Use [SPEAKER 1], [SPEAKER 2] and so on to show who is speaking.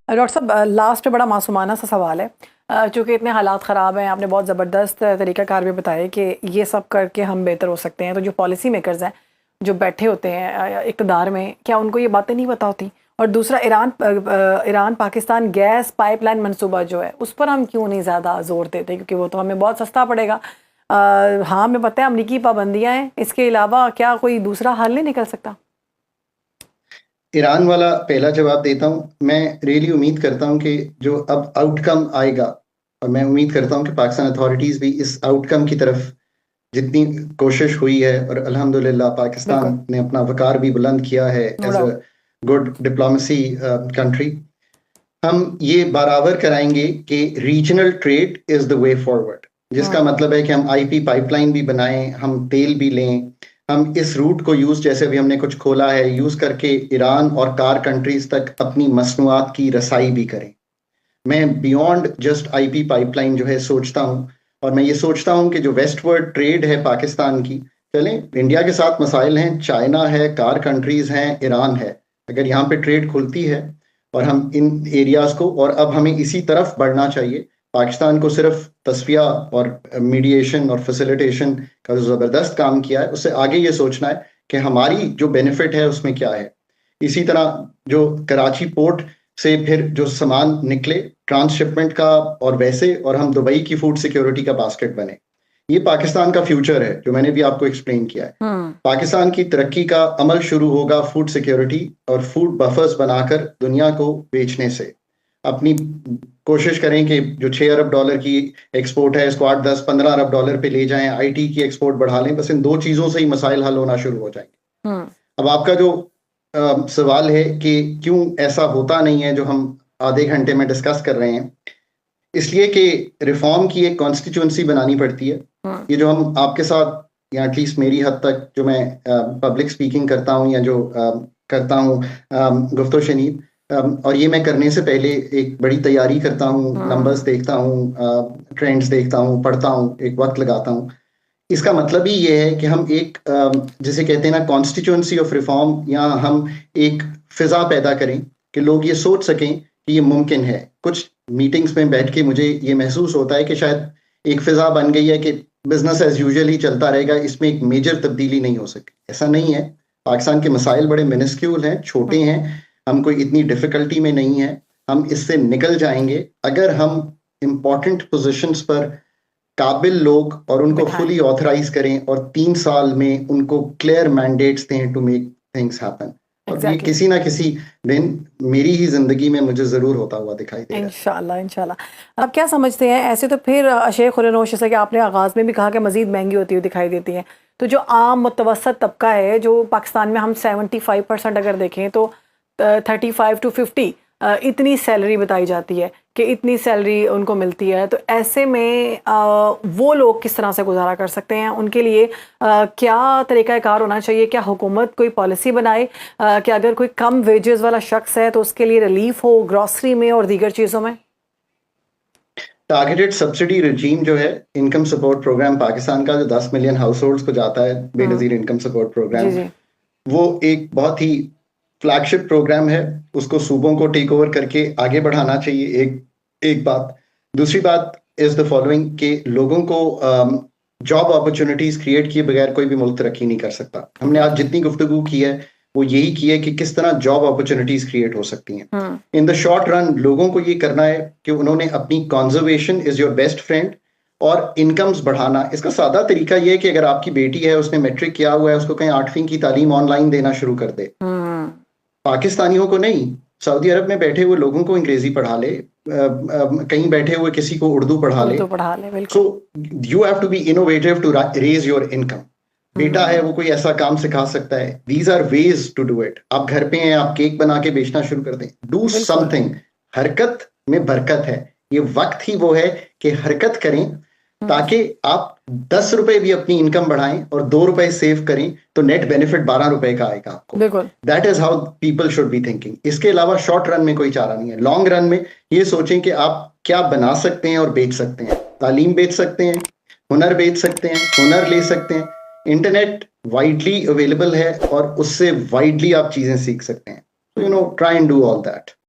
[SPEAKER 1] Doctor साहब, last पे बड़ा मासूमाना सा सवाल है। चूँकि इतने हालात ख़राब हैं, आपने बहुत ज़बरदस्त तरीक़ाकार भी बताया कि ये सब करके हम बेहतर हो सकते हैं। तो जो पॉलिसी मेकर्स हैं, जो बैठे होते हैं इक़्तिदार में, क्या उनको ये बातें नहीं पता होती? और दूसरा, ईरान पाकिस्तान गैस पाइपलाइन मंसूबा जो है, उस पर हम क्यों नहीं ज़्यादा ज़ोर देते? क्योंकि वो तो हमें बहुत सस्ता पड़ेगा। हाँ, हमें पता है अमरीकी पाबंदियाँ हैं, इसके अलावा क्या कोई दूसरा हल नहीं निकल सकता?
[SPEAKER 2] ईरान वाला पहला जवाब देता हूँ। मैं रियली उम्मीद करता हूँ कि जो अब आउटकम आएगा, और मैं उम्मीद करता हूँ कि पाकिस्तान अथॉरिटीज़ भी इस आउटकम की तरफ जितनी कोशिश हुई है, और अल्हम्दुलिल्लाह
[SPEAKER 1] बिल्कुल,
[SPEAKER 2] पाकिस्तान ने अपना वकार भी बुलंद किया है
[SPEAKER 1] no
[SPEAKER 2] as a
[SPEAKER 1] doubt.
[SPEAKER 2] Good diplomacy country, हम ये बराबर कराएंगे कि regional trade is the way forward. जिसका
[SPEAKER 1] हुँ,
[SPEAKER 2] मतलब है कि हम आईपी पाइपलाइन भी बनाएं, हम तेल भी लें, हम इस रूट को यूज, जैसे भी हमने कुछ खोला है, यूज करके ईरान और कार कंट्रीज तक अपनी मसनूआत की रसाई भी करें। मैं बियॉन्ड जस्ट आईपी पाइपलाइन जो है सोचता हूँ, और मैं ये सोचता हूँ कि जो वेस्टवर्ड ट्रेड है पाकिस्तान की, चलें इंडिया के साथ मसाइल हैं, चाइना है, कार कंट्रीज हैं, ईरान है, अगर यहाँ पे ट्रेड खुलती है और हम इन एरियाज को, और अब हमें इसी तरफ बढ़ना चाहिए। पाकिस्तान को सिर्फ तस्फिया और मीडिएशन और फैसिलिटेशन का जो ज़बरदस्त काम किया है, उससे आगे ये सोचना है कि हमारी जो बेनिफिट है उसमें क्या है। इसी तरह जो कराची पोर्ट से फिर जो सामान निकले ट्रांसशिपमेंट का, और वैसे, और हम दुबई की फूड सिक्योरिटी का बास्केट बने, ये पाकिस्तान का फ्यूचर है जो मैंने भी आपको एक्सप्लेन किया है।
[SPEAKER 1] हुँ,
[SPEAKER 2] पाकिस्तान की तरक्की का अमल शुरू होगा फूड सिक्योरिटी और फूड बफर्स बनाकर दुनिया को बेचने से। अपनी कोशिश करें कि जो $6 अरब की एक्सपोर्ट है, इसको 8, 10, 15 अरब पे ले जाएं, आईटी की एक्सपोर्ट बढ़ा लें। बस इन दो चीज़ों से ही मसाइल हल होना शुरू हो जाएंगे।
[SPEAKER 1] हुँ,
[SPEAKER 2] अब आपका जो सवाल है कि क्यों ऐसा होता नहीं है जो हम आधे घंटे में डिस्कस कर रहे हैं, इसलिए कि रिफॉर्म की एक कॉन्स्टिट्यूंसी बनानी पड़ती है।
[SPEAKER 1] हुँ,
[SPEAKER 2] ये जो हम आपके साथ, या एटलीस्ट मेरी हद तक जो मैं पब्लिक स्पीकिंग करता हूँ, या जो करता हूँ गुफ्तो शनीद, और ये मैं करने से पहले एक बड़ी तैयारी करता हूँ, नंबर्स
[SPEAKER 1] हुँ,
[SPEAKER 2] देखता हूँ, ट्रेंड्स देखता हूँ, पढ़ता हूँ, एक वक्त लगाता हूँ। इसका मतलब ही ये है कि हम एक जिसे कहते हैं ना कॉन्स्टिट्यूंसी ऑफ रिफॉर्म, या हम एक फिजा पैदा करें कि लोग ये सोच सकें कि ये मुमकिन है। कुछ मीटिंग्स में बैठ के मुझे ये महसूस होता है कि शायद एक फिजा बन गई है कि बिजनेस एज यूजुअल ही चलता रहेगा, इसमें एक मेजर तब्दीली नहीं हो सके। ऐसा नहीं है। पाकिस्तान के मसाइल बड़े मिनिस्क्यूल हैं,
[SPEAKER 1] हुँ,
[SPEAKER 2] छोटे हैं, हम कोई इतनी डिफिकल्टी में नहीं है। हम इससे निकल जाएंगे अगर हम इम्पोर्टेंट पोजिशंस पर काबिल लोग और उनको
[SPEAKER 1] बिठाएँ।
[SPEAKER 2] फुली ऑथराइज करें, और 3 साल में उनको क्लियर मैंडेट्स दें टू मेक थिंग्स हैपन। और ये
[SPEAKER 1] एग्ज़ैक्टली।
[SPEAKER 2] किसी ना किसी दिन मेरी ही जिंदगी में मुझे जरूर होता हुआ दिखाई दे रहा है।
[SPEAKER 1] इंशाल्लाह, इंशाल्लाह। आप क्या समझते हैं, ऐसे तो फिर शेख खुरनोश, जैसा कि आपने आगाज़ में भी कहा कि मज़ीद महँगी होती हुई दिखाई देती हैं। तो जो आम मुतवसत तबका है, जो पाकिस्तान में हम 75% अगर देखें तो 35 टू 50 इतनी सैलरी बताई जाती है कि इतनी सैलरी उनको मिलती है। तो ऐसे में वो लोग किस तरह से गुज़ारा कर सकते हैं? उनके लिए क्या तरीक़ाकार होना चाहिए? क्या हुकूमत कोई पॉलिसी बनाए कि अगर कोई कम वेजेस वाला शख्स है तो उसके लिए रिलीफ हो ग्रॉसरी में और दीगर चीज़ों में?
[SPEAKER 2] टारगेटेड सब्सिडी रजीम जो है, इनकम सपोर्ट प्रोग्राम पाकिस्तान का, जो 10 मिलियन हाउस होल्ड्स को जाता है,
[SPEAKER 1] हुँ,
[SPEAKER 2] बेनजीर इनकम सपोर्ट
[SPEAKER 1] जी,
[SPEAKER 2] प्रोग्राम,
[SPEAKER 1] जी।
[SPEAKER 2] वो एक बहुत ही फ्लैगशिप प्रोग्राम है। उसको सूबों को टेक ओवर करके आगे बढ़ाना चाहिए। एक एक बात। दूसरी बात इज द फॉलोइंग, कि लोगों को जॉब अपॉर्चुनिटीज क्रिएट किए बगैर कोई भी मुल्क तरक्की नहीं कर सकता। हमने आज
[SPEAKER 1] एग्ज़ैक्टली।
[SPEAKER 2] जितनी गुफ्तगू की है वो यही की है कि किस तरह जॉब अपॉर्चुनिटीज क्रिएट हो सकती हैं।
[SPEAKER 1] हुँ,
[SPEAKER 2] इन द शॉर्ट रन लोगों को ये करना है कि उन्होंने अपनी conservation is your best friend, और इनकम्स बढ़ाना। इसका सादा तरीका यह है कि अगर आपकी बेटी है, उसने मैट्रिक किया हुआ है, उसको कहीं 8वीं की तालीम ऑनलाइन देना शुरू कर दे।
[SPEAKER 1] हुँ,
[SPEAKER 2] पाकिस्तानियों को नहीं, सऊदी अरब में बैठे हुए लोगों को अंग्रेजी पढ़ा ले, कहीं बैठे हुए किसी को उर्दू पढ़ा ले।
[SPEAKER 1] उर्दू पढ़ा लें,
[SPEAKER 2] सो
[SPEAKER 1] बिल्कुल।
[SPEAKER 2] You have to be innovative to raise your income. बेटा है,
[SPEAKER 1] हुँ,
[SPEAKER 2] वो कोई ऐसा काम सिखा सकता है। These are ways to do it. आप घर पे हैं, आप केक बना के बेचना शुरू कर दें। डू
[SPEAKER 1] बिल्कुल।
[SPEAKER 2] समथिंग। हरकत में बरकत है। ये वक्त ही वो है कि हरकत करें,
[SPEAKER 1] हुँ,
[SPEAKER 2] ताकि आप 10 रुपए भी अपनी इनकम बढ़ाएं और 2 रुपए सेव करें, तो नेट बेनिफिट 12 रुपए का आएगा आपको।
[SPEAKER 1] बिल्कुल।
[SPEAKER 2] That is how people should be thinking. इसके अलावा शॉर्ट रन में कोई चारा नहीं है। लॉन्ग रन में ये सोचें कि आप क्या बना सकते हैं और बेच सकते हैं। तालीम बेच सकते हैं, हुनर बेच सकते हैं, हुनर ले सकते हैं। इंटरनेट वाइडली अवेलेबल है और उससे वाइडली आप चीजें सीख सकते हैं। You know,
[SPEAKER 1] hmm.
[SPEAKER 2] Try and do all that.